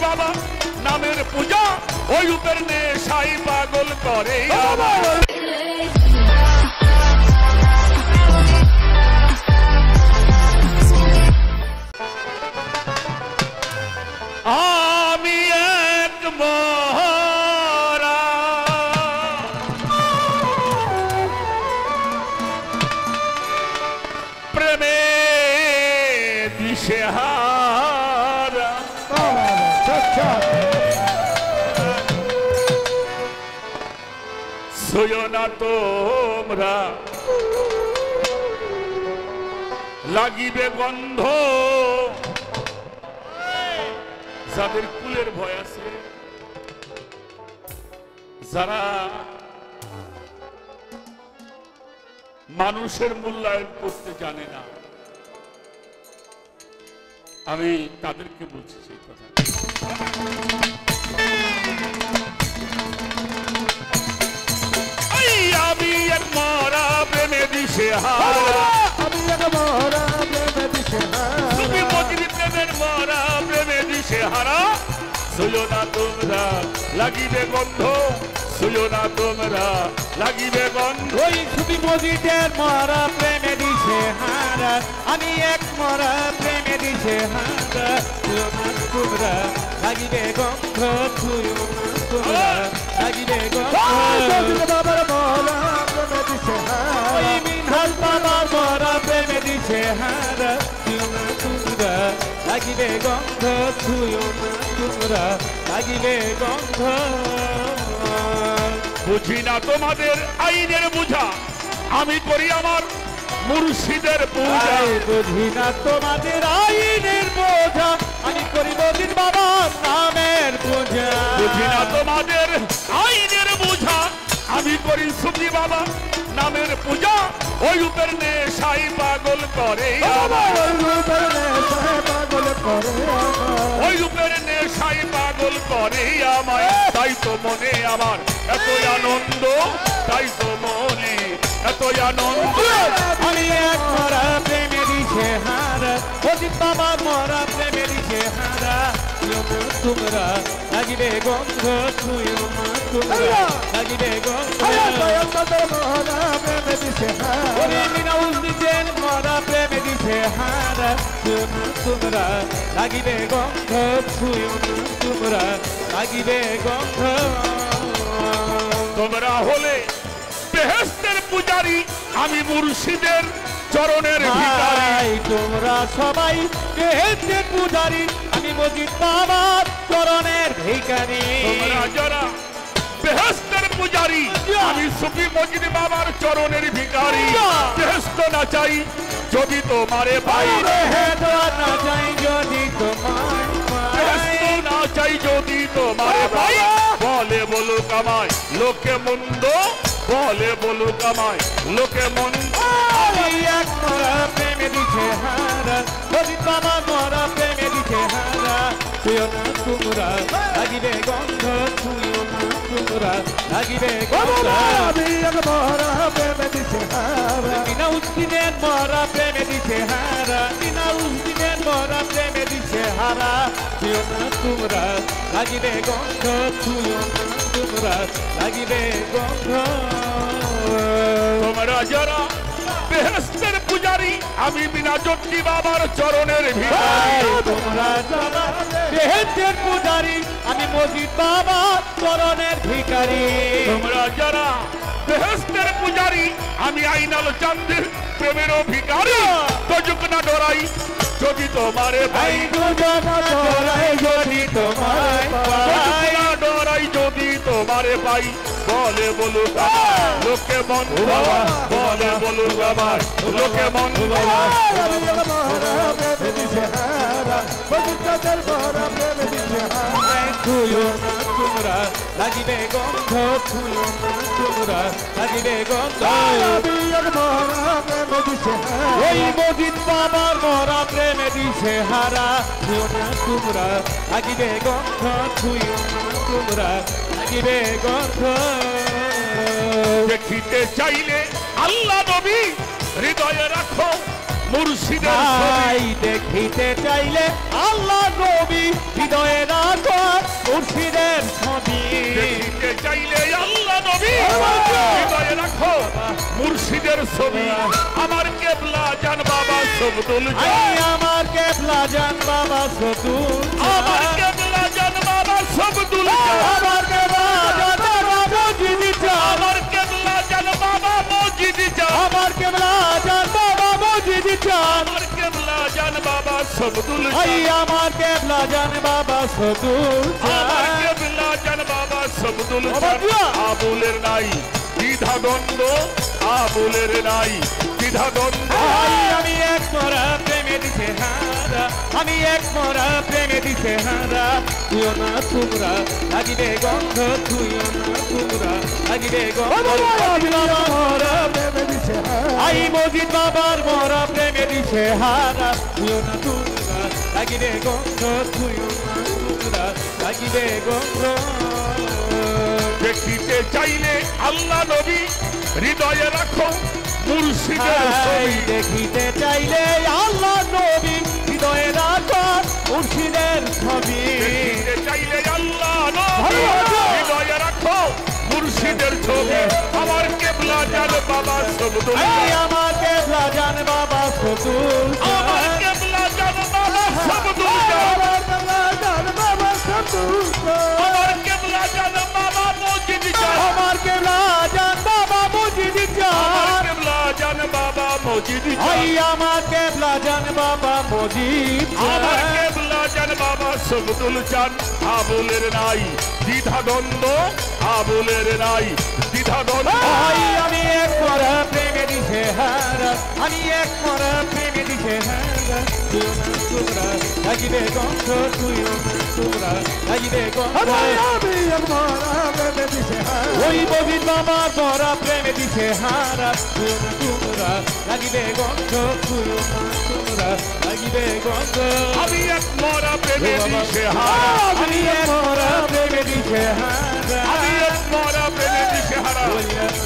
বাবা নামের পূজা ওই রূপের নেশাই পাগল করে আমি এক মরা প্রেমে দিশেহারা সইও না তোমরা লাগিবে গন্ধ যাদের কুলের ভয় আছে যারা মানুষের মূল্যায়ন করতে জানে না আমি তাদেরকে বলছি সেই কথা আমি এক মরা প্রেমে দিশেহারা আমি এক মরা প্রেমে দিশেহারা তুমি মজরি প্রেমের মরা প্রেমে দিশেহারা সইও না তোমরা লাগিবে গন্ধ সইও না তোমরা লাগিবে গন্ধ তুমি মজরিদের মরা প্রেমে দিশেহারা আমি এক মরা প্রেমে দিশেহারা সইও না তোমরা লাগিবে গন্ধ সইও না তোমরা লাগিবে গন্ধ বাবার মরা প্রেমে দিশেহারা ওই মিনহাল বাবার মরা প্রেমে দিশেহারা সইও না তোমরা লাগিবে গন্ধ সইও না তোমরা লাগিবে গন্ধ বুঝি না তোমাদের আইনের বুঝা আমি করি আমার মুর্শিদের পূজা বুঝি না তোমাদের আইনের বোঝা আমি করি মজিদ বাবার নামের পূজা বুঝি না তোমাদের আইনের বুঝা আমি করি সুফি বাবা নামের পূজা ওই রূপের নেশাই পাগল করে ওই রূপের নেশাই পাগল করে আমায় তাই তো মনে আমার এত আনন্দ তাই তো মনে এত আনন্দ আমি এক মরা প্রেমে দিশেহারা মজিদ বাবার মরা প্রেমে দিশেহারা তোমরা লাগিবে গন্ধ ছুঁয়ো না তোমরা লাগিবে গন্ধ মরা প্রেমে দিশেহারা মিনাউল দিতেন মরা প্রেমে দিশেহারা তোমরা লাগিবে গন্ধ ছুঁয়ো না তোমরা লাগিবে গন্ধ তোমরা হলে বেহেশতের পূজারী আমি মুর্শিদের চরণের ভিখারি তোমরা সবাই বেহেশতের পূজারী আমি মজিদ বাবার চরণের ভিখারি তোমরা যারা বেহেশতের পূজারী আমি সুফি মজিদ বাবার চরণের ভিখারি বেহেশত না চাই যদি তোমারে পাই না চাই যদি তোমার বেহেশত না চাই যদি তোমারে পাই বলে বলুক আমায় লোকে মন্দ বলে বলুক আমায় লোকে মন্দ এক মরা প্রেমে দিশেহারা মজিদ বাবা মরা প্রেমে দিশেহারা ছুঁয়ো না তোমরা লাগিবে গন্ধ ছুঁয়ো না তোমরা লাগিবে গন্ধ আমি এক মরা প্রেমে দিশেহারা বিনা উদ্দিনের মরা প্রেমে দিশেহারা বিনা উদ্দিনের মরা প্রেমে দিশেহারা ছুঁয়ো না তোমরা লাগিবে গন্ধ ছুঁয়ো না তোমরা লাগিবে গন্ধ তোমরা যারা বেহেশতের পূজারী আমি বিনা জটি বাবার চরণের ভিখারি তোমরা যারা বেহেশতের পূজারী আমি মজিদ বাবার চরণের ভিখারি তোমরা যারা বেহেশতের পূজারী আমি আইনাল চাঁদের প্রেমেরও ভিখারি তজুক না ডরাই যদি তোমারে ভাই ডরাই যদি তোমায় পাই না ডরাই যদি তোমারে পাই বলে বলুক লোকে মন বলে বলুক আমার লোকে মন ছুঁয়ো না তোমরা লাগিবে গন্ধ ছুঁয়ো না তোমরা লাগিবে গন্ধ ওই মজিদ বাবার মরা প্রেমে দিশেহারা ছুঁয়ো না তোমরা লাগিবে গন্ধ ছুঁয়ো না তোমরা লাগিবে গন্ধ দেখিতে চাইলে আল্লাহ নবী হৃদয়ে রাখো মুর্শিদের ভাই দেখিতে চাইলে আল্লাহ নবী হৃদয়ে রাখো মুর্শিদের ছবি দেখিতে চাইলে আল্লাহ নবী হৃদয়ে রাখো মুর্শিদের ছবি আমার কেবলা জান বাবা সবদুল আই আমার কেবলা জান বাবা সবদুল আমার কেবলা জান বাবা সবদুল আমার কেবলা জান বাবা মজিদ আমার কেবলা জান বাবা মজিদ আমার কেবলা জান বাবা মজিদ আমার কেবলা জান বাবা সবদুল আই আমার কেবলা জান বাবা সবদুল আমার কেবলা জান বাবা সবদুল আবুলের নাই দ্বিধা দ্বন্দ্ব আবুলের নাই দ্বিধা দ্বন্দ্ব আমি এক মরা প্রেমে দিছে হারা আমি এক মরা প্রেমে দিছে হারা তুইও না তোমরা লাগিবে গন্ধ তুইও না তোমরা লাগিবে গন্ধ মরা প্রেমে দিছে আই মজিদ বাবার মরা প্রেমে দিছে হারা তুইও না তোমরা লাগিবে গন্ধ তুইও না তোমরা লাগিবে গন্ধ দেখিতে চাইলে আল্লাহ নবী হৃদয়ে রাখো মুর্শিদের ছবি দেখিতে চাইলে আল্লাহ নবী হৃদয়ে রাখো মুর্শিদের ছবি দেখিতে চাইলে আল্লাহ নবী হৃদয়ে রাখো মুর্শিদের ছবি আমার কেবলা জান বাবা সবদুল আমার কেবলা জান বাবা সবদুল আমার কেবলা জান বাবা সবদুল আমার কেবলা জান বাবা সবদুল আমার কেবলা জান বাবা মজিদ আমার কেবলা জান বাবা মজিদ আমার কেবলা জান বাবা মজিদ আমার কেবলা জান বাবা মজিদ আমার কেবলা জান বাবা সবদুল জান আবুলের নাই দ্বিধা দ্বন্দ্ব আবুলের নাই দ্বিধা দ্বন্দ্ব আমি এক মরা প্রেমে দিছে হারা আমি এক মরা প্রেমে দিছে হারা তুইও না তোমরা লাগিবে গন্ধ তুইও না তোমরা লাগিবে গন্ধ আমি এক মরা প্রেমে দিছে হারা ওই মজিদ বাবার মরা প্রেমে দিছে হারা তুইও না তোমরা লাগিবে গন্ধ তুইও না তোমরা লাগিবে গন্ধ আমি এক মরা প্রেমে দিশে হারা আমি এক মরা প্রেমে দিছে হারা আমি এক মরা প্রেমে দিশে হারা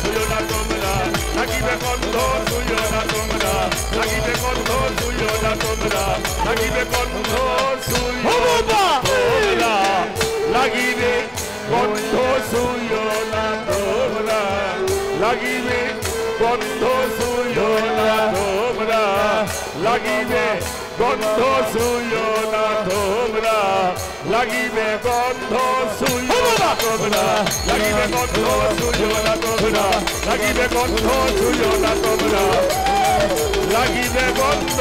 তুইও না তোমরা লাগিবে গন্ধ তুইও না তোমরা লাগিবে গন্ধ তুইও না তোমরা লাগিবে গন্ধ তুইও না তোমরা লাগিবে গন্ধ তুইও না তোমরা লাগিবে গন্ধ তুইও না তোমরা লাগিবে গন্ধ সুইও না তোমরা লাগিবে গন্ধ সুইও না তোমরা লাগিবে গন্ধ সুইও না তোমরা লাগিবে গন্ধ সুইও না তোমরা লাগিবে গন্ধ